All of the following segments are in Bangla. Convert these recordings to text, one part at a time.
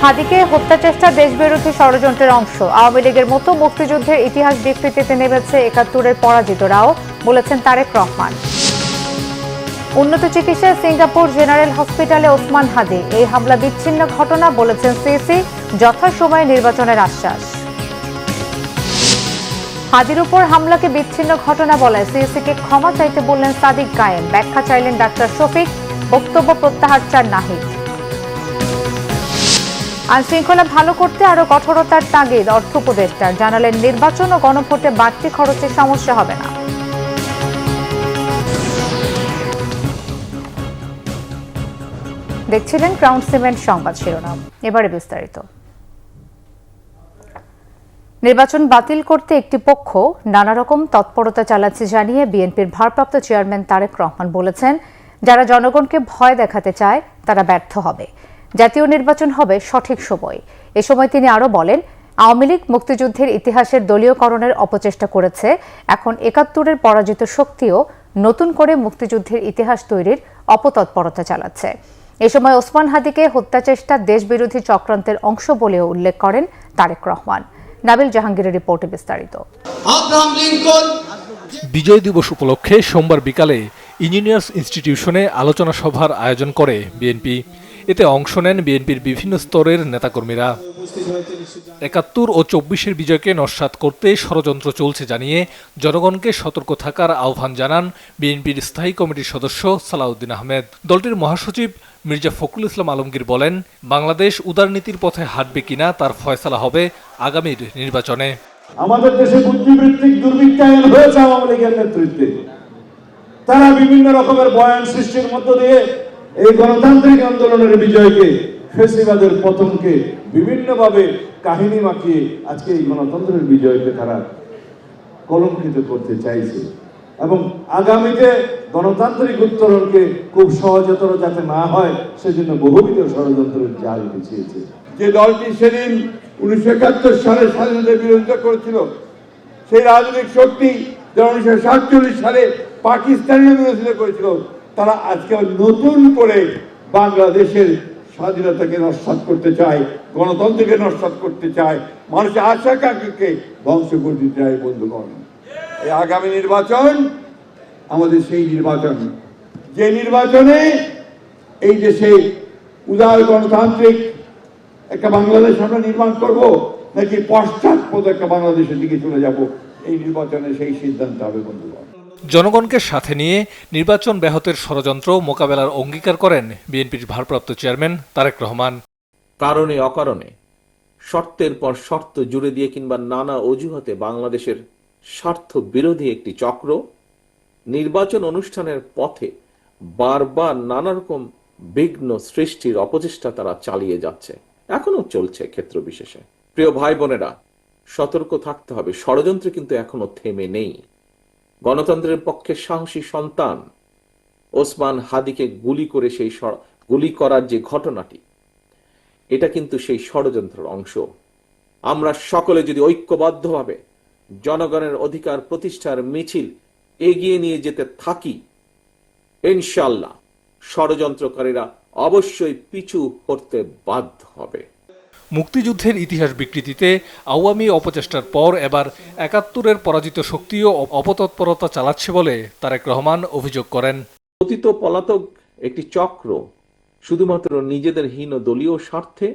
হাদিকে হত্যা চেষ্টা দেশবিরোধী ষড়যন্ত্রের অংশ। আওয়ামী লীগের মতো মুক্তিযুদ্ধের ইতিহাস বিকৃতিতে নেমেছে ৭১-এর পরাজিতরাও, বলেছেন তারেক রহমান। উন্নত চিকিৎসায় সিঙ্গাপুর জেনারেল হসপিটালে ওসমান হাদি। এই হামলা বিচ্ছিন্ন ঘটনা, বলেছেন সিসি। যথাসময়ে নির্বাচনের আশ্বাস। হাদির উপর হামলাকে বিচ্ছিন্ন ঘটনা বলায় সিসিকে ক্ষমা চাইতে বললেন সাদিক কায়েম। ব্যাখ্যা চাইলেন ডাক্তার শফিক। বক্তব্য প্রত্যাহার চান নাহিদ। আইনশৃঙ্খলা ভালো করতে আরো কঠোরতার তাগিদ অর্থ উপদেষ্টার। জানালেন নির্বাচন ও গণভোটে বাড়তি খরচে সমস্যা হবে না। দেখছিলেন ক্রাউন সিমেন্ট সংবাদ শিরোনাম, এবারে বিস্তারিত। নির্বাচন বাতিল করতে একটি পক্ষ নানা রকম তৎপরতা চালাচ্ছে জানিয়ে বিএনপির ভারপ্রাপ্ত চেয়ারম্যান তারেক রহমান বলেছেন, যারা জনগণকে ভয় দেখাতে চায় তারা ব্যর্থ হবে। জাতীয় নির্বাচন হবে সঠিক সময়। এ সময় তিনি আরও বলেন, আওয়ামী লীগ মুক্তিযুদ্ধের ইতিহাসের দলীয়করণের অপচেষ্টা করেছে। এখন ৭১-এর পরাজিত শক্তিও নতুন করে মুক্তিযুদ্ধের ইতিহাস তৈরির অপতৎপরতা চালাচ্ছে। এ সময় ওসমান হাদিকে হত্যা চেষ্টা দেশবিরোধী চক্রান্তের অংশ বলেও উল্লেখ করেন তারেক রহমান। নাবিল জাহাঙ্গীরের রিপোর্টে বিস্তারিত। বিজয় দিবস উপলক্ষে সোমবার বিকালে ইঞ্জিনিয়ার্স ইনস্টিটিউশনে আলোচনা সভার আয়োজন করে বিএনপি। এতে অংশ নেন বিএনপির বিভিন্ন স্তরের নেতাকর্মীরা। ৭১ ও ২৪-এর বিজয়কে নস্যাৎ করতে ষড়যন্ত্র চলছে জানিয়ে জনগণকে সতর্ক থাকার আহ্বান জানান বিএনপির স্থায়ী কমিটির সদস্য সালাউদ্দিন আহমেদ। দলটির মহাসচিব মির্জা ফখরুল ইসলাম আলমগীর বলেন, বাংলাদেশ উদারনীতির পথে হাঁটবে কিনা তার ফয়সালা হবে আগামীর নির্বাচনে। আমাদের দেশে বুদ্ধিবৃত্তিক দুর্বৃত্তায়ন হয়েছে আওয়ামী লীগের নেতৃত্বে। তারা বিভিন্ন রকমের বয়ান সৃষ্টির মধ্য দিয়ে এই গণতান্ত্রিক আন্দোলনের বিজয়কে, ফ্যাসিবাদের পতনকে বিভিন্নভাবে কাহিনী মাখিয়ে আজকে এই গণতন্ত্রের বিজয়কে তারা কলঙ্কিত করতে চাইছে এবং আগামীতে গণতান্ত্রিক উত্তরণকে খুব সহজতর যাতে না হয় সেজন্য বহুবিধ ষড়যন্ত্রের জাল বিছিয়েছে। যে দলটি সেদিন ১৯৭১ সালে স্বাধীনতার বিরোধিতা করেছিল, সেই রাজনৈতিক শক্তি যারা ১৯৪৭ সালে পাকিস্তানের বিরোধিতা করেছিল, তারা আজকে নতুন করে বাংলাদেশের স্বাধীনতাকে নস্যাৎ করতে চায়, গণতন্ত্রকে নস্যাৎ করতে চায়, মানুষের আশা আকাঙ্ক্ষাকে ধ্বংস করতে চায়। বন্ধুগণ, এই আগামী নির্বাচন আমাদের সেই নির্বাচন, যে নির্বাচনে এই দেশে উদার গণতান্ত্রিক একটা বাংলাদেশ আমরা নির্মাণ করব নাকি পশ্চাৎপদ একটা বাংলাদেশের দিকে চলে যাব, এই নির্বাচনে সেই সিদ্ধান্ত হবে। বন্ধুগণ, জনগণকে সাথে নিয়ে নির্বাচন ব্যাহতের ষড়যন্ত্র মোকাবেলার অঙ্গীকার করেন বিএনপির ভারপ্রাপ্ত চেয়ারম্যান তারেক রহমান। কারণে অকারণে শর্তের পর শর্ত জুড়ে দিয়ে কিংবা নানা অজুহাতে বাংলাদেশের স্বার্থ বিরোধী একটি চক্র নির্বাচন অনুষ্ঠানের পথে বারবার নানা রকম বিঘ্ন সৃষ্টির অপচেষ্টা তারা চালিয়ে যাচ্ছে, এখনো চলছে ক্ষেত্র বিশেষে। প্রিয় ভাই বোনেরা, সতর্ক থাকতে হবে। ষড়যন্ত্র কিন্তু এখনো থেমে নেই। গণতন্ত্রের পক্ষে সাহসী সন্তান ওসমান হাদিকে গুলি করার যে ঘটনাটি, এটা কিন্তু সেই ষড়যন্ত্রের অংশ। আমরা সকলে যদি ঐক্যবদ্ধভাবে জনগণের অধিকার প্রতিষ্ঠার মিছিল এগিয়ে নিয়ে যেতে থাকি, ইনশাআল্লাহ ষড়যন্ত্রকারীরা অবশ্যই পিছু হতে বাধ্য হবে। মুক্তিযুদ্ধের ইতিহাস বিকৃতিতে আওয়ামী অপচেষ্টার পর এবার ৭১-এর পরাজিত শক্তিও অপতৎপরতা চালাচ্ছে বলে তারেক রহমান অভিযোগ করেন। পতিত পলাতক একটি চক্র শুধুমাত্র নিজেদের হীন দলীয় স্বার্থে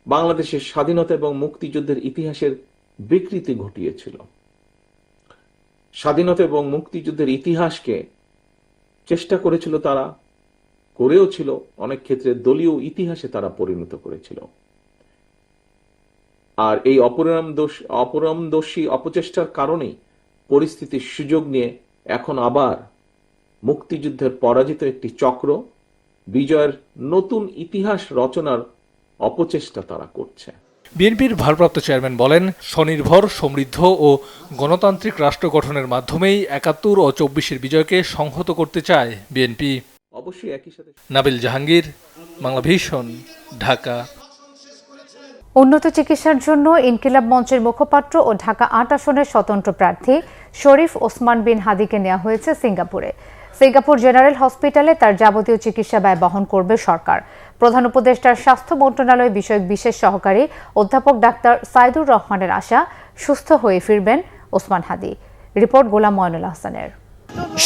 বাংলাদেশের স্বাধীনতা এবং মুক্তিযুদ্ধের ইতিহাসের বিকৃতি ঘটিয়েছিল। স্বাধীনতা এবং মুক্তিযুদ্ধের ইতিহাসকে চেষ্টা করেছিল, তারা করেও ছিল, অনেক ক্ষেত্রে দলীয় ইতিহাসে তারা পরিণত করেছিল। আর এই অপরামদর্শী অপচেষ্টার কারণেই পরিস্থিতির সুযোগ নিয়ে এখন আবার মুক্তিযুদ্ধের পরাজিত একটি চক্র বিজয়ের নতুন ইতিহাস রচনার অপচেষ্টা তারা করছে। বিএনপির ভারপ্রাপ্ত চেয়ারম্যান বলেন, স্বনির্ভর, সমৃদ্ধ ও গণতান্ত্রিক রাষ্ট্র গঠনের মাধ্যমেই ৭১ ও ২৪-এর বিজয়কে সংহত করতে চায় বিএনপি। অবশ্যই একই সাথে। নাবিল জাহাঙ্গীর, বাংলাভিশন, ঢাকা। উন্নত চিকিৎসার জন্য ইনকিলাব মঞ্চের মুখপাত্র ও ঢাকা ৮ আসনের স্বতন্ত্র প্রার্থী শরীফ ওসমান বিন হাদিকে নেওয়া হয়েছে সিঙ্গাপুরে। সিঙ্গাপুর জেনারেল হসপিটালে তার যাবতীয় চিকিৎসা ব্যয় বহন করবে সরকার। প্রধান উপদেষ্টার স্বাস্থ্য মন্ত্রণালয় বিষয়ক বিশেষ সহকারী অধ্যাপক ডাক্তার সাইদুর রহমানের আশা, সুস্থ হয়ে ফিরবেন ওসমান হাদি। রিপোর্ট গোলাম ময়নুল হাসানের।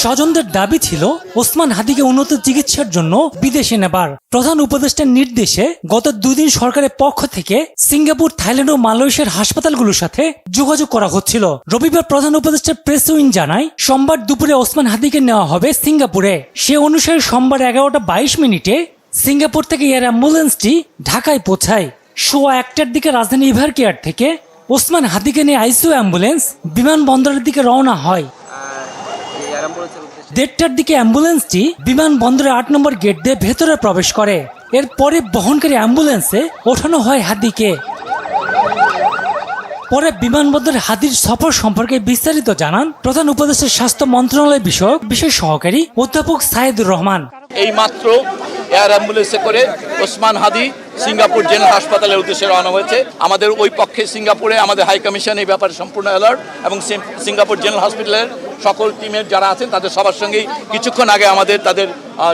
স্বজনদের দাবি ছিল ওসমান হাদিকে উন্নত চিকিৎসার জন্য বিদেশে নেবার। প্রধান উপদেষ্টার নির্দেশে গত 2 দিন সরকারের পক্ষ থেকে সিঙ্গাপুর, থাইল্যান্ড ও মালয়েশিয়ার হাসপাতালগুলোর সাথে যোগাযোগ করা হচ্ছিল। রবিবার প্রধান উপদেষ্টার প্রেস উইং জানায়, সোমবার দুপুরে ওসমান হাদিকে নেওয়া হবে সিঙ্গাপুরে। সে অনুসারে সোমবার 11:22 সিঙ্গাপুর থেকে এয়ার অ্যাম্বুলেন্সটি ঢাকায় পৌঁছায়। 1:15টার দিকে রাজধানী ইভার কেয়ার থেকে ওসমান হাদিকে নিয়ে আইসিইউ অ্যাম্বুলেন্স বিমানবন্দরের দিকে রওনা হয়। 1:30টার দিকে অ্যাম্বুলেন্সটি বিমানবন্দরের 8 নম্বর গেট দিয়ে ভেতরে প্রবেশ করে। এরপরে বহনকারী অ্যাম্বুলেন্সে ওঠানো হয় হাদিকে। পরে বিমানবন্দরে হাদির সফর সম্পর্কে বিস্তারিত জানান প্রধান উপদেষ্টার স্বাস্থ্য মন্ত্রণালয় বিষয়ক বিশেষ সহকারী অধ্যাপক সাইদুর রহমান। এই মাত্র এয়ার অ্যাম্বুলেন্সে করে ওসমান হাদি সিঙ্গাপুর জেনারেল হাসপাতালের উদ্দেশ্যে রওনা হয়েছে। আমাদের ওই পক্ষে সিঙ্গাপুরে আমাদের হাই কমিশন এই ব্যাপারে সম্পূর্ণ অ্যালার্ট, এবং সিঙ্গাপুর জেনারেল হসপিটালের সকল টিমের যারা আছেন তাদের সবার সঙ্গেই কিছুক্ষণ আগে তাদের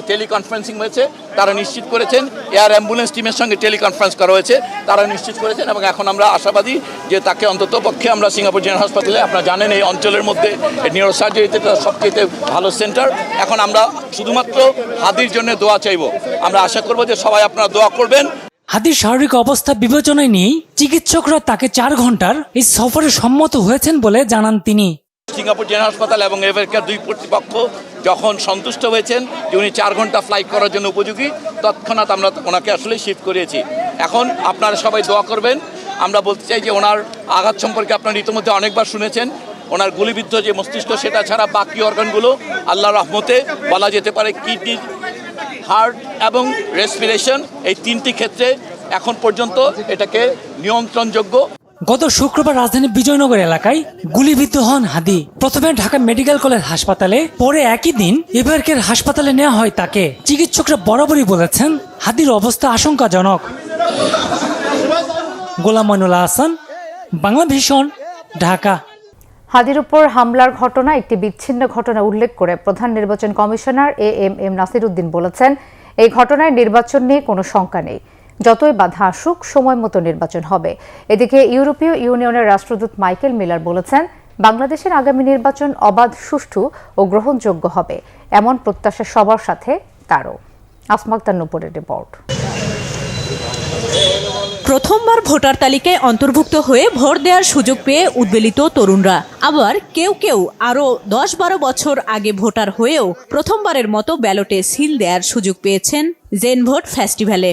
টেলিকনফারেন্সিং হয়েছে। তারা নিশ্চিত করেছেন, এয়ার অ্যাম্বুলেন্স টিমের সঙ্গে টেলিকনফারেন্স করা হয়েছে, তারা নিশ্চিত করেছেন, এবং এখন আমরা আশাবাদী যে তাকে অন্তত পক্ষে আমরা সিঙ্গাপুর জেনারেল হাসপাতালে, আপনারা জানেন এই অঞ্চলের মধ্যে নিউরোসার্জারিতে সবচেয়ে ভালো সেন্টার। এখন আমরা শুধুমাত্র হাদির জন্য দোয়া চাইব। আমরা আশা করব যে সবাই আপনারা দোয়া করবেন। হাদির শারীরিক অবস্থা বিবেচনায় নিয়ে চিকিৎসকরা তাকে 4 ঘন্টার এই সফরে সম্মত হয়েছেন বলে জানান তিনি। সিঙ্গাপুর জেনারেল হাসপাতাল এবং এভারকেয়ার 2 কর্তৃপক্ষ যখন সন্তুষ্ট হয়েছেন যে উনি 4 ঘন্টা ফ্লাইট করার জন্য উপযোগী, তৎক্ষণাৎ আমরা ওনাকে আসলে শিফট করিয়েছি। এখন আপনারা সবাই দোয়া করবেন। আমরা বলতে চাই যে ওনার আঘাত সম্পর্কে আপনারা ইতিমধ্যে অনেকবার শুনেছেন। ওনার গুলিবিদ্ধ যে মস্তিষ্ক, সেটা ছাড়া বাকি অর্গানগুলো আল্লাহর রহমতে বলা যেতে পারে কিডনি, হার্ট এবং রেসপিরেশন, এই 3টি ক্ষেত্রে এখন পর্যন্ত এটাকে নিয়ন্ত্রণযোগ্য। গত শুক্রবার রাজধানীর বিজয়নগর এলাকায় গুলিবিদ্ধ হন হাদি। প্রথমে ঢাকা মেডিকেল কলেজ হাসপাতালে, পরে একই দিন এভারকেয়ার হাসপাতালে নেওয়া হয় তাকে। চিকিৎসকরা বরাবরই বলেছেন হাদির অবস্থা আশঙ্কাজনক। গোলাম ময়নুল হাসান, বাংলা ভিশন, ঢাকা। হাদির উপর হামলার ঘটনা একটি বিচ্ছিন্ন ঘটনা উল্লেখ করে প্রধান নির্বাচন কমিশনার এএমএম নাসির উদ্দিন বলেছেন, এই ঘটনায় নির্বাচন নিয়ে কোনো শঙ্কা নেই, যতই বাধা আসুক সময় মতো নির্বাচন হবে। এদিকে ইউরোপীয় ইউনিয়নের রাষ্ট্রদূত মাইকেল মিলার বলেছেন, বাংলাদেশের আগামী নির্বাচন অবাধ, সুষ্ঠু ও গ্রহণযোগ্য হবে, এমন প্রত্যাশা সবার সাথে তারও। আসমা আক্তার নূপুরের রিপোর্ট। প্রথমবার ভোটার তালিকায় অন্তর্ভুক্ত হয়ে ভোট দেওয়ার সুযোগ পেয়ে উদ্বেলিত তরুণরা, আবার কেউ কেউ আরও 10-12 বছর আগে ভোটার হয়েও প্রথমবারের মতো ব্যালটে সিল দেওয়ার সুযোগ পেয়েছেন জেন ভোট ফেস্টিভ্যালে।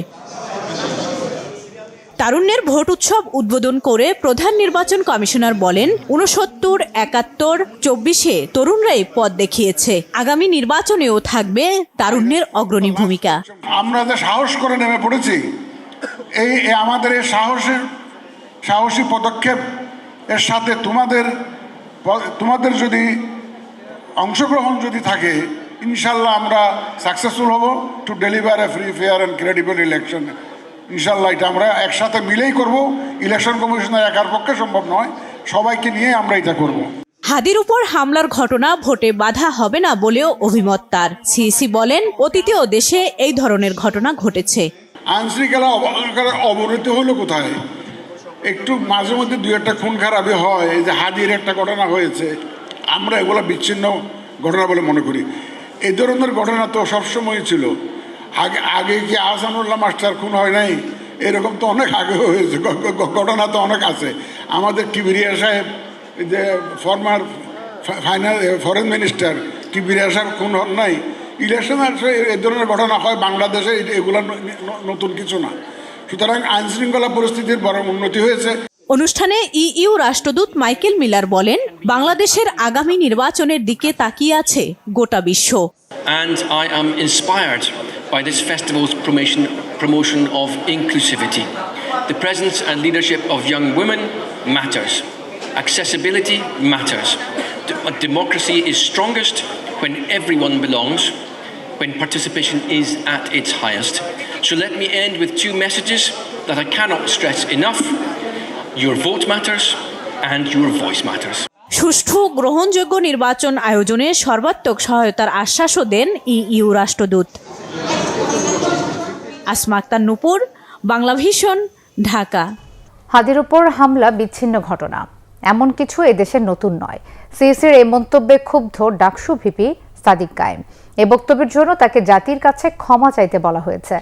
তারুণ্যের ভোট উৎসব উদ্বোধন করে প্রধান নির্বাচন কমিশনার বলেন, 69, 71, 24-এ তরুণরাই পথ দেখিয়েছে। আগামী নির্বাচনেও থাকবে তারুণ্যের অগ্রণী ভূমিকা। আমরা যে সাহস করে নেমে পড়েছি, এই আমাদের এই সাহসী পদক্ষেপ এর সাথে তোমাদের যদি অংশগ্রহণ যদি থাকে, ইনশাল্লাহ আমরা সাকসেসফুল হব to deliver A free, fair and credible election. ইনশাল্লাহ এটা আমরা একসাথে মিলেই করব। ইলেকশন কমিশনের একার পক্ষে সম্ভব নয়, সবাইকে নিয়ে আমরা এটা করব। হাদির উপর হামলার ঘটনা ভোটে বাধা হবে না বলেও অভিমত তার। সিইসি বলেন, অতীতেও দেশে এই ধরনের ঘটনা ঘটেছে। আইনশৃঙ্খলা অবনতি হলো কোথায়? একটু মাঝে মধ্যে 2-1টা খুন খারাপি হয়। এই যে হাদির একটা ঘটনা হয়েছে, আমরা এগুলো বিচ্ছিন্ন ঘটনা বলে মনে করি। এই ধরনের ঘটনা তো সবসময় ছিল। আগে কি আহসানুল্লাহ মাস্টার খুন হয় নাই? এরকম তো অনেক আগে হয়েছে, ঘটনা তো অনেক আছে। আমাদের কিবরিয়া সাহেব, যে ফরমার ফরেন মিনিস্টার কিবরিয়া সাহেব খুন হন নাই? ইলেকশন আসলে এই ধরনের ঘটনা হয় বাংলাদেশে, এগুলো নতুন কিছু না। সুতরাং আইনশৃঙ্খলা পরিস্থিতির বড় উন্নতি হয়েছে। অনুষ্ঠানে ইইউ রাষ্ট্রদূত মাইকেল মিলার বলেন, বাংলাদেশের আগামী নির্বাচনের দিকে তাকিয়ে আছে গোটা বিশ্ব। And I am inspired by this festival's promotion of inclusivity. The presence and leadership of young women matters. Accessibility matters. Democracy is strongest when everyone belongs, when participation is at its highest. So let me end with 2 messages that I cannot stress enough. Your vote matters and your voice matters. সুষ্ঠু গ্রহণযোগ্য নির্বাচন আয়োজনে সর্বাত্মক সহায়তার আশ্বাসও দেন ইইউ রাষ্ট্রদূত। আসমা আক্তার নূপুর, বাংলাভিশন, ঢাকা। হাদির উপর হামলা বিচ্ছিন্ন ঘটনা, এমন কিছু এদেশের নতুন নয়। সিইসির এই মন্তব্যে ক্ষুব্ধ ডাকসু ভিপি সাদিক কায়েম। এ বক্তব্যের জন্য তাকে জাতির কাছে ক্ষমা চাইতে বলা হয়েছে।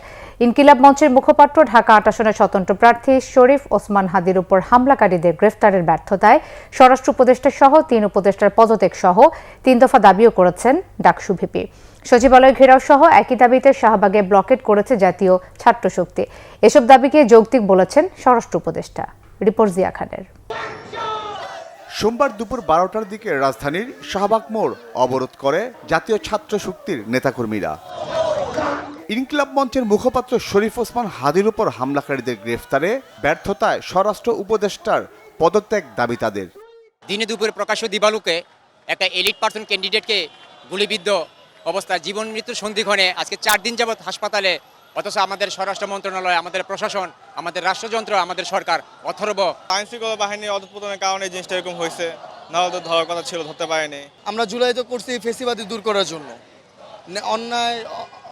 ইনকিলাব মঞ্চের মুখপাত্র ঢাকা ৮ আসনের স্বতন্ত্র প্রার্থী শরীফ ওসমান হাদির উপর হামলাকারীদের গ্রেফতারের ব্যর্থতায় স্বরাষ্ট্র উপদেষ্টা সহ ৩ উপদেষ্টার পদত্যাগ সহ ৩ দফা দাবিও করেছেন ডাকসু ভিপি। সচিবালয় ঘেরাও সহ একই দাবিতে শাহবাগে ব্লকেট করেছে জাতীয় ছাত্র শক্তি। এসব দাবিকে যৌক্তিক বলেছেন স্বরাষ্ট্র উপদেষ্টা। রিপোর্ট জিয়া খানের। সোমবার দুপুর 12টার দিকে রাজধানীর শাহবাগ মোড় অবরোধ করে জাতীয় ছাত্র শক্তির নেতাকর্মীরা। ইনকিলাব মঞ্চের মুখপাত্র শরীফ ওসমান হাদির উপর হামলাকারীদের গ্রেফতারে ব্যর্থতায় স্বরাষ্ট্র উপদেষ্টার পদত্যাগ দাবি তাদের। দিনে দুপুরে প্রকাশ্য দিবালুকে একটা এলিট পার্সন ক্যান্ডিডেটকে গুলিবিদ্ধ অবস্থায় জীবন মৃত্যুর সন্ধিক্ষণে আজকে 4 দিন যাবৎ হাসপাতালে, অথচ আমাদের স্বরাষ্ট্র মন্ত্রণালয়, আমাদের প্রশাসন, আমাদের রাষ্ট্রযন্ত্র, আমাদের সরকার অথর্ব। আইন শৃঙ্খলা বাহিনী অধঃপতনের কারণে জিনিসটা এরকম হয়েছে, নাহলে তো ধরার কথা ছিল, ধরতে পারেনি। আমরা জুলাইতে করছি ফেসিবাদী দূর করার জন্য, অন্যায়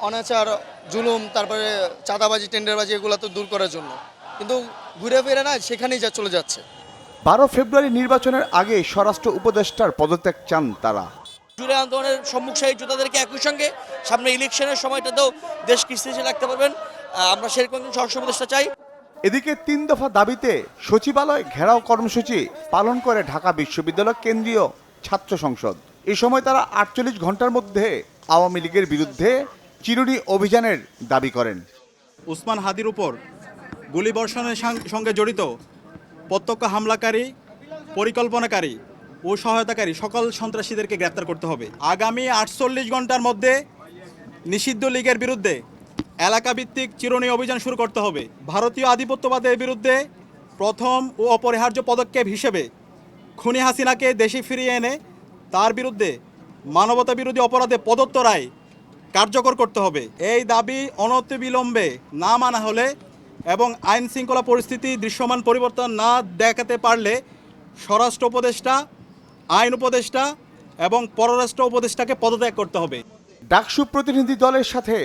অনাচার জুলুম, তারপরে চাঁদাবাজি টেন্ডারবাজি এগুলো তো দূর করার জন্য, কিন্তু ঘুরে ফিরে না সেখানেই যা চলে যাচ্ছে। 12 ফেব্রুয়ারি নির্বাচনের আগে স্বরাষ্ট্র উপদেষ্টার পদত্যাগ চান তারা। জুলাই আন্দোলনের সম্মুখসারী যোদ্ধাদেরকে একই সঙ্গে সামনে ইলেকশনের সময়টাতেও দেশ স্থিতিশীল রাখতে পারবেন, আমরা সেরকম স্বরাষ্ট্র উপদেষ্টা চাই। এদিকে 3 দফা দাবিতে সচিবালয় ঘেরাও কর্মসূচি পালন করে ঢাকা বিশ্ববিদ্যালয় কেন্দ্রীয় ছাত্র সংসদ। এ সময় তারা 48 ঘন্টার মধ্যে আওয়ামী লীগের বিরুদ্ধে চিরুনি অভিযানের দাবি করেন। ওসমান হাদির উপর গুলিবর্ষণের সঙ্গে জড়িত প্রত্যক্ষ হামলাকারী, পরিকল্পনাকারী ও সহায়তাকারী সকল সন্ত্রাসীদেরকে গ্রেপ্তার করতে হবে। আগামী 48 ঘন্টার মধ্যে নিষিদ্ধ লীগের বিরুদ্ধে এলাকাভিত্তিক চিরুনি অভিযান শুরু করতে হবে। ভারতীয় আধিপত্যবাদের বিরুদ্ধে প্রথম ও অপরিহার্য পদক্ষেপ হিসেবে খুনি হাসিনাকে দেশে ফিরিয়ে এনে তার বিরুদ্ধে মানবতা বিরোধী অপরাধে প্রদত্ত রায় কার্যকর করতে হবে। এই দাবি অনতিবিলম্বে না মানা হলে এবং আইন শৃঙ্খলা পরিস্থিতি দৃশ্যমান পরিবর্তন না দেখাতে পারলে স্বরাষ্ট্র উপদেষ্টা, আইন উপদেষ্টা এবং পররাষ্ট্র উপদেষ্টাকে পদত্যাগ করতে হবে। ডাকসু প্রতিনিধি দলের সাথে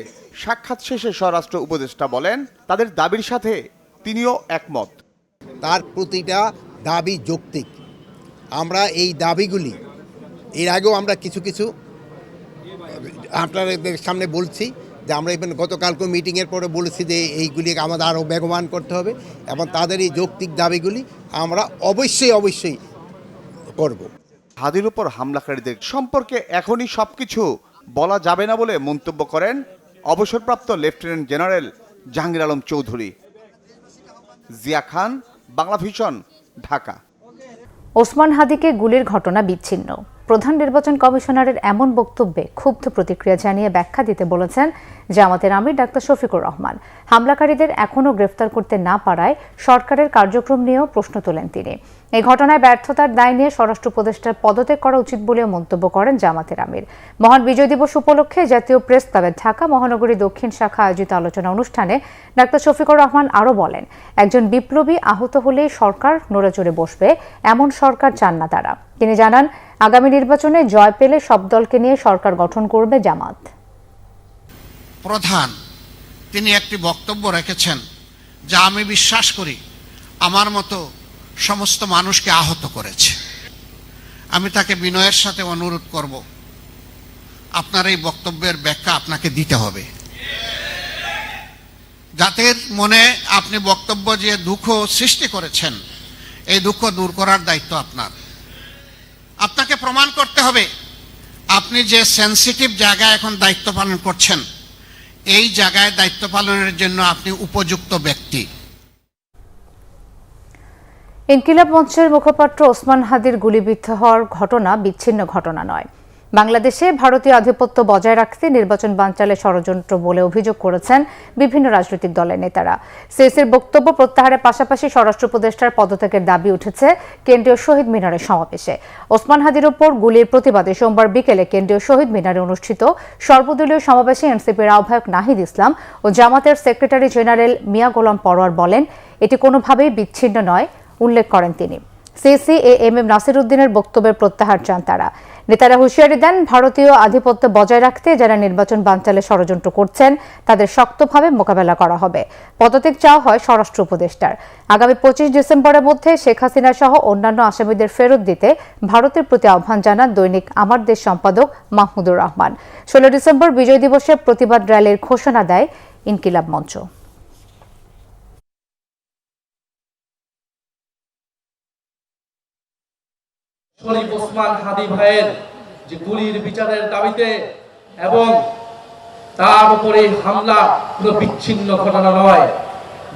সাক্ষাৎ শেষে স্বরাষ্ট্র উপদেষ্টা বলেন তাদের দাবির সাথে তিনিও একমত। তার প্রতিটা দাবি যৌক্তিক। আমরা এই দাবিগুলি এর আগেও আমরা কিছু কিছু আপনাদের সামনে বলছি যে আমরা ইভেন গতকালকে মিটিংয়ের পরে বলেছি যে এইগুলি আমাদের আরও বেগবান করতে হবে এবং তাদের এই যৌক্তিক দাবিগুলি আমরা অবশ্যই করব। হাদির উপর হামলাকারীদের সম্পর্কে এখনই সবকিছু বলা যাবে না বলে মন্তব্য করেন অবসরপ্রাপ্ত লেফটেন্যান্ট জেনারেল জাহাঙ্গীর আলম চৌধুরী। জিয়া খান, বাংলাভিশন, ঢাকা। ওসমান হাদিকে গুলির ঘটনা বিচ্ছিন্ন। প্রধান নির্বাচন কমিশনারের এমন বক্তব্যে ক্ষুব্ধ প্রতিক্রিয়া জানিয়ে ব্যাখ্যা দিতে বলেছেন জামাতের আমির ডাক্তার শফিকুর রহমান। হামলাকারীদের এখনও গ্রেফতার করতে না পারায় সরকারের কার্যক্রম নিয়েও প্রশ্ন তোলেন তিনি। এই ঘটনায় ব্যর্থতার দায় নিয়ে স্বরাষ্ট্র উপদেষ্টার পদত্যাগ করা উচিত বলেও মন্তব্য করেন জামাতের আমির। মহান বিজয় দিবস উপলক্ষে জাতীয় প্রেস ক্লাবের ঢাকা মহানগরী দক্ষিণ শাখা আয়োজিত আলোচনা অনুষ্ঠানে ডাক্তার শফিকুর রহমান আরও বলেন, একজন বিপ্লবী আহত হলেই সরকার নড়েচড়ে বসবে, এমন সরকার চান না তারা। তিনি জানান, আগামী নির্বাচনে জয় পেলে সব দলকে নিয়ে সরকার গঠন করবে জামাত। প্রধান তিনি একটি বক্তব্য রেখেছেন যা আমি বিশ্বাস করি আমার মতো সমস্ত মানুষকে আহত করেছে। আমি তাকে বিনয়ের সাথে অনুরোধ করব, আপনার এই বক্তব্যের ব্যাখ্যা আপনাকে দিতে হবে। জাতির মনে আপনি বক্তব্য যে দুঃখ সৃষ্টি করেছেন, এই দুঃখ দূর করার দায়িত্ব আপনার। আপনাকে প্রমাণ করতে হবে আপনি যে সেনসিটিভ জায়গায় এখন দায়িত্ব পালন করছেন, এই জায়গায় দায়িত্ব পালনের জন্য আপনি উপযুক্ত ব্যক্তি। ইনকিলাব মঞ্চের মুখপাত্র ওসমান হাদির গুলিবিদ্ধ হওয়ার ঘটনা বিচ্ছিন্ন ঘটনা নয়। বাংলাদেশে ভারতীয় আধিপত্য বজায় রাখতে নির্বাচন বানচালে ষড়যন্ত্র বলে অভিযোগ করেছেন বিভিন্ন রাজনৈতিক দলের নেতারা। সিইসির বক্তব্য প্রত্যাহারের পাশাপাশি স্বরাষ্ট্র উপদেষ্টার পদত্যাগের দাবি উঠেছে কেন্দ্রীয় শহীদ মিনারের সমাবেশে। ওসমান হাদির উপর গুলির প্রতিবাদে সোমবার বিকেলে কেন্দ্রীয় শহীদ মিনারে অনুষ্ঠিত সর্বদলীয় সমাবেশে এনসিপির আহ্বায়ক নাহিদ ইসলাম ও জামাতের সেক্রেটারি জেনারেল মিয়া গোলাম পরোয়ার বলেন, এটি কোনোভাবেই বিচ্ছিন্ন নয় উল্লেখ করেন তিনি। সিসিএএমএম নাসিরউদ্দিনের বক্তব্যের প্রত্যাহার চান তারা। নেতারা হুঁশিয়ারি দেন, ভারতীয় আধিপত্য বজায় রাখতে যারা নির্বাচন বানচালে ষড়যন্ত্র করছেন তাদের শক্তভাবে মোকাবেলা করা হবে। পদত্যাগ চাওয়া হয় স্বরাষ্ট্র উপদেষ্টার। আগামী 25 ডিসেম্বরের মধ্যে শেখ হাসিনা সহ অন্যান্য আসামিদের ফেরত দিতে ভারতের প্রতি আহ্বান জানান দৈনিক আমার দেশ সম্পাদক মাহমুদুর রহমান। 16 ডিসেম্বর বিজয় দিবসে প্রতিবাদ র্যালির ঘোষণা দেয় ইনকিলাব মঞ্চ। শরীফ ওসমান হাদি ভাইয়ের যে গুলির বিচারের দাবিতে এবং তার উপরে হামলা কোনো বিচ্ছিন্ন ঘটনা নয়।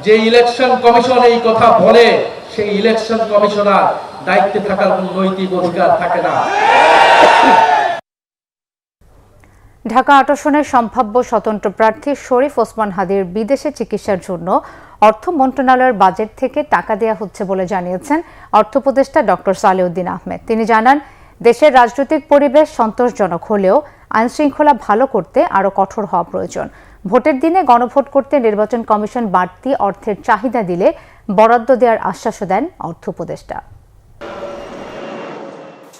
যে ইলেকশন কমিশন এই কথা বলে, সেই ইলেকশন কমিশনার দায়িত্বে থাকার কোনো নৈতিক অধিকার থাকে না। ঢাকা ৮ আসনের সম্ভাব্য স্বতন্ত্র প্রার্থী শরীফ ওসমান হাদির বিদেশে চিকিৎসার জন্য অর্থ মন্ত্রণালয়ের বাজেট থেকে টাকা দেওয়া হচ্ছে বলে জানিয়েছেন অর্থ উপদেষ্টা ডক্টর সালেউদ্দিন আহমেদ। তিনি জানান, দেশের রাজনৈতিক পরিবেশ সন্তোষজনক হলেও আইনশৃঙ্খলা ভালো করতে আরও কঠোর হওয়া প্রয়োজন। ভোটের দিনে গণভোট করতে নির্বাচন কমিশন বাড়তি অর্থের চাহিদা দিলে বরাদ্দ দেওয়ার আশ্বাসও দেন অর্থ উপদেষ্টা।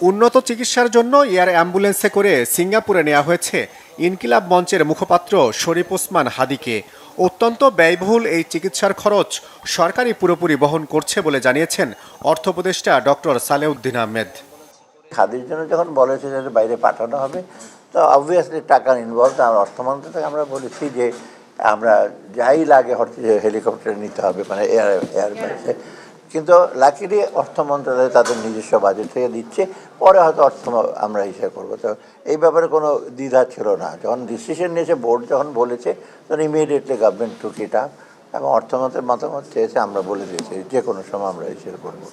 উন্নত চিকিৎসার জন্য এয়ার অ্যাম্বুলেন্সে করে সিঙ্গাপুরে নেওয়া হয়েছে ইনকিলাব মঞ্চের মুখপাত্র শরীফ ওসমান হাদিকে। অত্যন্ত ব্যয়বহুল এই চিকিৎসার খরচ সরকারই পুরোপুরি বহন করছে বলে জানিয়েছেন অর্থ উপদেষ্টা ডক্টর সালেউদ্দিন আহমেদ। হাদির জন্য যখন বলেছে যে বাইরে পাঠানো হবে, তো অবভিয়াসলি টাকা ইনভলভ। আর অর্থমন্ত্রী থেকে আমরা বলেছি যে আমরা যাই লাগে হেলিকপ্টার নিতে হবে, মানে এয়ারবেসে। কিন্তু লাকিলি অর্থ মন্ত্রণালয় তাদের নিজস্ব বাজেট থেকে দিচ্ছে, পরে হয়তো অর্থ আমরা হিসেব করবো। তো এই ব্যাপারে কোনো দ্বিধা ছিল না। যখন ডিসিশন নিয়েছে বোর্ড, যখন বলেছে, তখন immediately government took it up এবং অর্থমন্ত্রীর মতামত চেয়েছে, আমরা বলে দিয়েছি যে কোনো সময় আমরা হিসেব করবো।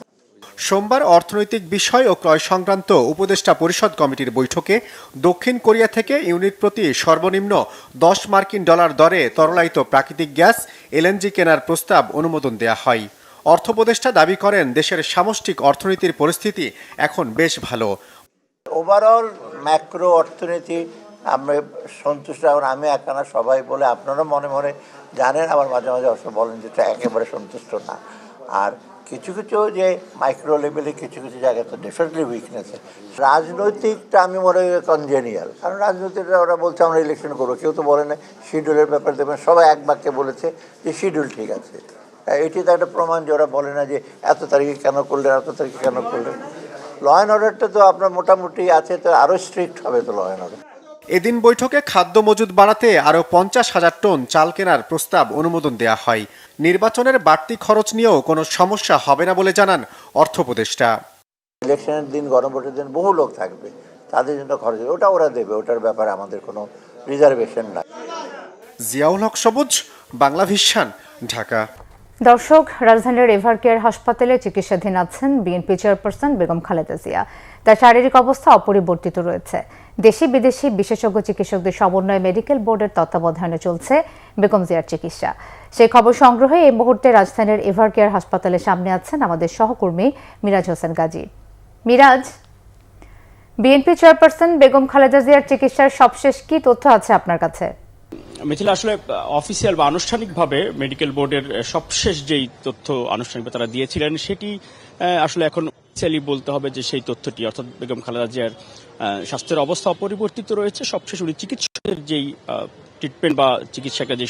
সোমবার অর্থনৈতিক বিষয় ও ক্রয় সংক্রান্ত উপদেষ্টা পরিষদ কমিটির বৈঠকে দক্ষিণ কোরিয়া থেকে ইউনিট প্রতি সর্বনিম্ন $10 মার্কিন দরে তরলায়িত প্রাকৃতিক গ্যাস এলএনজি কেনার প্রস্তাব অনুমোদন দেওয়া হয়। অর্থ উপদেষ্টা দাবি করেন, দেশের সামষ্টিক অর্থনীতির পরিস্থিতি এখন বেশ ভালো। ওভারঅল ম্যাক্রো অর্থনীতি আমরা সন্তুষ্ট। এখন আমি একখানা সবাই বলে, আপনারা মনে মনে জানেন, আবার মাঝে মাঝে অবশ্য বলেন যেটা একেবারে সন্তুষ্ট না। আর কিছু কিছু যে মাইক্রো লেভেলে কিছু কিছু জায়গায় তো ডেফিনেটলি উইকনেস। রাজনৈতিকটা আমি মনে করি কনজেনিয়াল, কারণ রাজনৈতিকরা ওরা বলছে আমরা ইলেকশন করবো, কেউ তো বলে না শিডিউলের ব্যাপারে। দেবেন সবাই এক বাক্যে বলেছে যে শিডিউল ঠিক আছে। এটি তো একটা প্রমাণ যে ওরা বলে না যে এত তারিখে কেন করলেন, এত তারিখে কেন করলেন। ল অ্যান্ড অর্ডারটা তো আপনার মোটামুটি আছে, তো আরও স্ট্রিক্ট হবে তো ল অ্যান্ড অর্ডার। এদিন বৈঠকে খাদ্য মজুদ বাড়াতে আরও 50,000 টন চাল কেনার প্রস্তাব অনুমোদন দেওয়া হয়। নির্বাচনের বাড়তি খরচ নিয়েও কোনো সমস্যা হবে না বলে জানান অর্থ উপদেষ্টা। ইলেকশনের দিন, গণভোটের দিন বহু লোক থাকবে, তাদের জন্য খরচ ওটা ওরা দেবে, ওটার ব্যাপারে আমাদের কোনো রিজার্ভেশন নাই। জিয়াউল হক সবুজ, বাংলা ভিশন, ঢাকা। দর্শক, রাজধানীর এভারকেয়ার হাসপাতালে চিকিৎসাধীন আছেন বিএনপি চেয়ারপারসন বেগম খালেদা জিয়া। তার শারীরিক অবস্থা অপরিবর্তিত রয়েছে। দেশি বিদেশি বিশেষজ্ঞ চিকিৎসকদের সমন্বয়ে মেডিকেল বোর্ডের তত্ত্বাবধানে চলছে বেগম জিয়ার চিকিৎসা। সেই খবর সংগ্রহে এই মুহূর্তে রাজধানীর এভারকেয়ার হাসপাতালের সামনে আছেন আমাদের সহকর্মী মিরাজ হোসেন গাজী। মিরাজ, বিএনপি চেয়ারপারসন বেগম খালেদা জিয়ার চিকিৎসার সবশেষ কি তথ্য আছে আপনার কাছে? মিথিলা, আসলে অফিসিয়াল বা আনুষ্ঠানিকভাবে মেডিকেল বোর্ডের সবশেষ যেই তথ্য আনুষ্ঠানিকভাবে তারা দিয়েছিলেন, সেটি আসলে এখন অফিসিয়ালি বলতে হবে যে সেই তথ্যটি, অর্থাৎ বেগম খালেদা জিয়ার স্বাস্থ্যের অবস্থা অপরিবর্তিত রয়েছে। সবশেষ উনি চিকিৎসকের যেই ট্রিটমেন্ট বা চিকিৎসাকে যে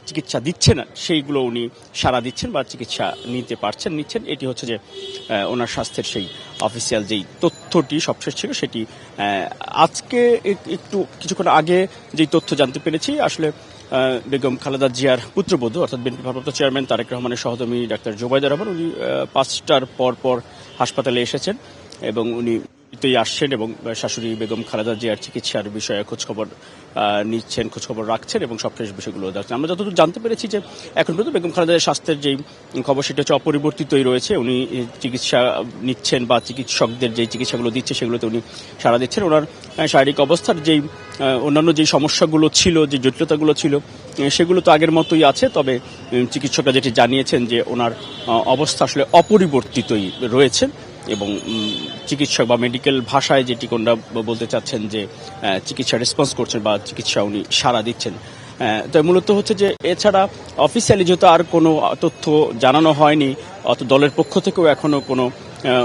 চিকিৎসা দিচ্ছেন, সেইগুলো উনি সাড়া দিচ্ছেন বা চিকিৎসা নিচ্ছেন। এটি হচ্ছে যে ওনার স্বাস্থ্যের সেই অফিসিয়াল যেই তথ্যটি সবশেষ ছিল, সেটি আজকে কিছুক্ষণ আগে যেই তথ্য জানতে পেরেছি, আসলে বেগম খালেদা জিয়ার পুত্রবধূ অর্থাৎ বিএনপি ভারপ্রাপ্ত চেয়ারম্যান তারেক রহমানের সহধর্মী ডাক্তার জোবাইদা রহমান, উনি 5টার পর হাসপাতালে এসেছেন এবং উনি আসছেন এবং শাশুড়ি বেগম খালেদা জিয়ার চিকিৎসার বিষয়ে খোঁজখবর নিচ্ছেন, খোঁজখবর রাখছেন এবং সবশেষ বিষয়গুলো দেখছেন। আমরা যতদূর জানতে পেরেছি যে এখন পর্যন্ত বেগম খালেদা জিয়ার স্বাস্থ্যের যেই খবর, সেটা হচ্ছে অপরিবর্তিতই রয়েছে। উনি চিকিৎসা নিচ্ছেন বা চিকিৎসকদের যেই চিকিৎসাগুলো দিচ্ছে সেগুলোতে উনি সাড়া দিচ্ছেন। ওনার শারীরিক অবস্থার যেই অন্যান্য যেই সমস্যাগুলো ছিল, যে জটিলতাগুলো ছিল, সেগুলো তো আগের মতোই আছে। তবে চিকিৎসকরা যেটি জানিয়েছেন যে ওনার অবস্থা আসলে অপরিবর্তিতই রয়েছে এবং চিকিৎসক বা মেডিকেল ভাষায় যেটি কোনটা বলতে চাচ্ছেন যে চিকিৎসা রেসপন্স করছেন বা চিকিৎসা উনি সাড়া দিচ্ছেন। তো মূলত হচ্ছে যে এছাড়া অফিসিয়ালি যেহেতু আর কোনো তথ্য জানানো হয়নি, অত দলের পক্ষ থেকেও এখনো কোনো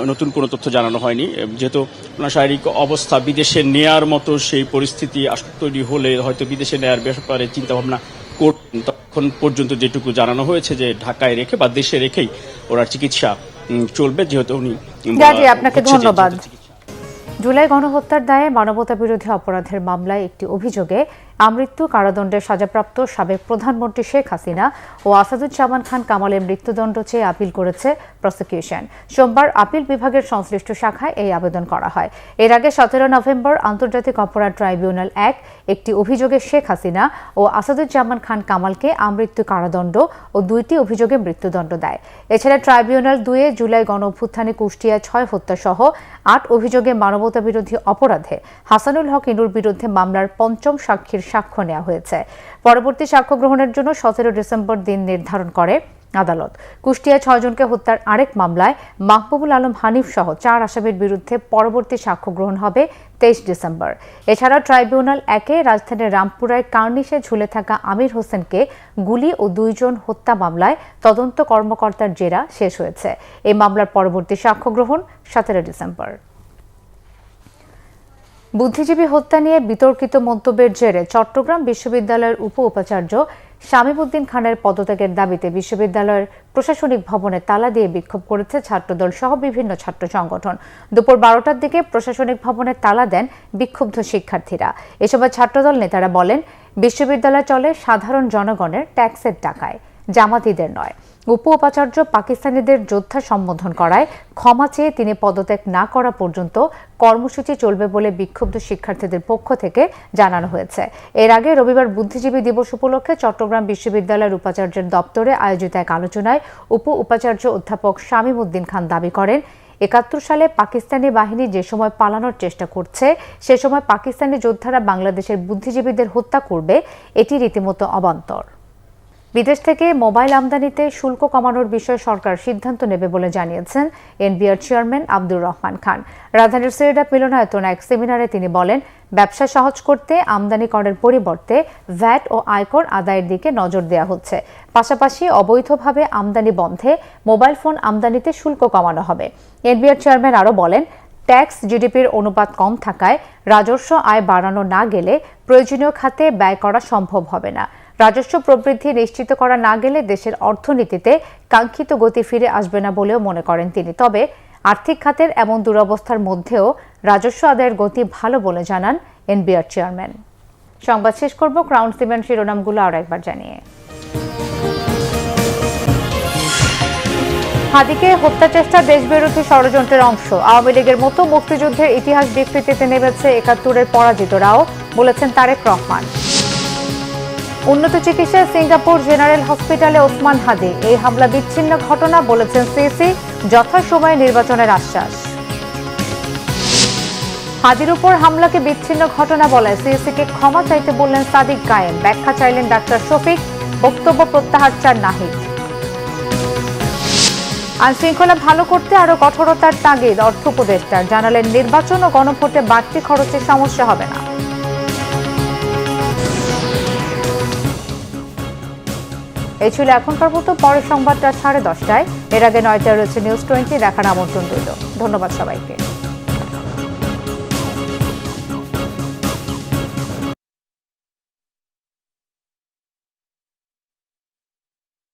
নতুন কোনো তথ্য জানানো হয়নি। যেহেতু ওনার শারীরিক অবস্থা বিদেশে নেয়ার মতো সেই পরিস্থিতি তৈরি হলে হয়তো বিদেশে নেয়ার ব্যাপারে চিন্তাভাবনা করতেন, তখন পর্যন্ত যেটুকু জানানো হয়েছে যে ঢাকায় রেখে বা দেশে রেখেই ওনার চিকিৎসা চলবে, যেহেতু উনি। আপনাকে ধন্যবাদ। জুলাই গণহত্যার দায়ে মানবতাবিরোধী অপরাধের মামলায় একটি অভিযোগে আমৃত্যু কারাদণ্ডের সাজাপ্রাপ্ত সাবেক প্রধানমন্ত্রী শেখ হাসিনা ও আসাদুজ্জামান খান কামালের মৃত্যুদণ্ড চেয়ে আপিল করেছে প্রসিকিউশন। সোমবার আপিল বিভাগের সংশ্লিষ্ট শাখায় এই আবেদন করা হয়। এর আগে 17 নভেম্বর আন্তর্জাতিক অপরাধ ট্রাইব্যুনাল একটি অভিযোগে শেখ হাসিনা ও আসাদুজ্জামান খান কামালকে আমৃত্যু কারাদণ্ড ও 2টি অভিযোগে মৃত্যুদণ্ড দেয়। এছাড়া ট্রাইব্যুনাল 2 জুলাই গণঅভ্যুত্থানে কুষ্টিয়ায় 6 হত্যা সহ 8 অভিযোগে মানবতাবিরোধী অপরাধে হাসানুল হক ইনুর বিরুদ্ধে মামলার 5ম সাক্ষীর সাক্ষ্য নেওয়া হয়েছে। পরবর্তী সাক্ষ্য গ্রহণের জন্য 17 ডিসেম্বর দিন নির্ধারণ করে আদালত। কুষ্টিয়ায় 6 জনকে হত্যার আরেক মামলায় মাহবুবুল আলম হানিফ সহ 4 আসামির বিরুদ্ধে পরবর্তী সাক্ষ্য গ্রহণ হবে 23 ডিসেম্বর। এছাড়া ট্রাইব্যুনাল 1 রাজধানীর রামপুরায় কার্নিশে ঝুলে থাকা আমির হোসেনকে গুলি ও 2 জন হত্যা মামলায় তদন্ত কর্মকর্তার জেরা শেষ হয়েছে। এই মামলার পরবর্তী সাক্ষ্য গ্রহণ 17 ডিসেম্বর। বুদ্ধিজীবী হত্যা নিয়ে বিতর্কিত মন্তব্যের জেরে চট্টগ্রাম বিশ্ববিদ্যালয়ের উপাচার্য শামীম উদ্দিন খানের পদত্যাগের দাবিতে বিশ্ববিদ্যালয়ের প্রশাসনিক ভবনে তালা দিয়ে বিক্ষোভ করেছে ছাত্রদল সহ বিভিন্ন ছাত্র সংগঠন। দুপুর 12টার দিকে প্রশাসনিক ভবনে তালা দেন বিক্ষুব্ধ শিক্ষার্থীরা। এ সময় ছাত্রদল নেতারা বলেন, বিশ্ববিদ্যালয় চলে সাধারণ জনগণের ট্যাক্সের টাকায়, জামাতিদের নয়। উপাচার্য পাকিস্তানিদের যোদ্ধা সম্বোধন করায় ক্ষমা চেয়ে তিনি পদত্যাগ না করা পর্যন্ত কর্মসূচি চলবে বলে বিক্ষুব্ধ শিক্ষার্থীদের পক্ষ থেকে জানানো হয়েছে। এর আগে রবিবার বুদ্ধিজীবী দিবস উপলক্ষে চট্টগ্রাম বিশ্ববিদ্যালয়ের উপাচার্যের দপ্তরে আয়োজিত এক আলোচনায় উপাচার্য অধ্যাপক শামীম উদ্দিন খান দাবি করেন, 71 সালে পাকিস্তানি বাহিনী যে সময় পালানোর চেষ্টা করছে সে সময় পাকিস্তানি যোদ্ধারা বাংলাদেশের বুদ্ধিজীবীদের হত্যা করবে, এটি রীতিমতো অবান্তর। বিদেশ থেকে মোবাইল আমদানিতে শুল্ক কমানোর বিষয়ে সরকার সিদ্ধান্ত নেবে বলে জানিয়েছেন এনবিআর চেয়ারম্যান আব্দুর রহমান খান। রাজধানীর সিরাডাপ মিলনায়তনে এক সেমিনারে তিনি বলেন, ব্যবসা সহজ করতে আমদানি করের পরিবর্তে ভ্যাট ও আয়কর আদায়ের দিকে নজর দেওয়া হচ্ছে। পাশাপাশি অবৈধভাবে আমদানি বন্ধে মোবাইল ফোন আমদানিতে শুল্ক কমানো হবে। এনবিআর চেয়ারম্যান আরও বলেন, ট্যাক্স জিডিপির অনুপাত কম থাকায় রাজস্ব আয় বাড়ানো না গেলে প্রয়োজনীয় খাতে ব্যয় করা সম্ভব হবে না। রাজস্ব প্রবৃদ্ধি নিশ্চিত করা না গেলে দেশের অর্থনীতিতে কাঙ্ক্ষিত গতি ফিরে আসবে না বলেও মনে করেন তিনি। তবে আর্থিক খাতের এমন দুরবস্থার মধ্যেও রাজস্ব আদায়ের গতি ভালো বলে জানান এনবিআর চেয়ারম্যান। সংবাদ শেষ করব ক্রাউন সিমেন্ট শিরোনামগুলো আরও একবার জানিয়ে। হাদিকে হত্যা চেষ্টা দেশবিরোধী ষড়যন্ত্রের অংশ। আওয়ামী লীগের মতো মুক্তিযুদ্ধের ইতিহাস বিকৃতিতে নেমেছে 71-এর পরাজিতরাও, বলেছেন তারেক রহমান। উন্নত চিকিৎসায় সিঙ্গাপুর জেনারেল হসপিটালে ওসমান হাদি, এই হামলা বিচ্ছিন্ন ঘটনা, বলেছেন সিসি, যথাসময়ে নির্বাচনের আশ্বাস। হাদির উপর হামলাকে বিচ্ছিন্ন ঘটনা বলে সিসিকে ক্ষমা চাইতে বললেন সাদিক কায়েম, ব্যাখ্যা চাইলেন ডাক্তার শফিক, বক্তব্য প্রত্যাহার চান নাহিদ। আইনশৃঙ্খলা ভালো করতে আরো কঠোরতার তাগিদ অর্থ উপদেষ্টার, জানালেন নির্বাচন ও গণভোটে বাড়তি খরচের সমস্যা হবে না। এই ছিল এখনকার মতো, পরের সংবাদটা 10:30টায়। এর আগে 9টায় রয়েছে নিউজ 20, দেখার আমন্ত্রণ রইল। ধন্যবাদ সবাইকে।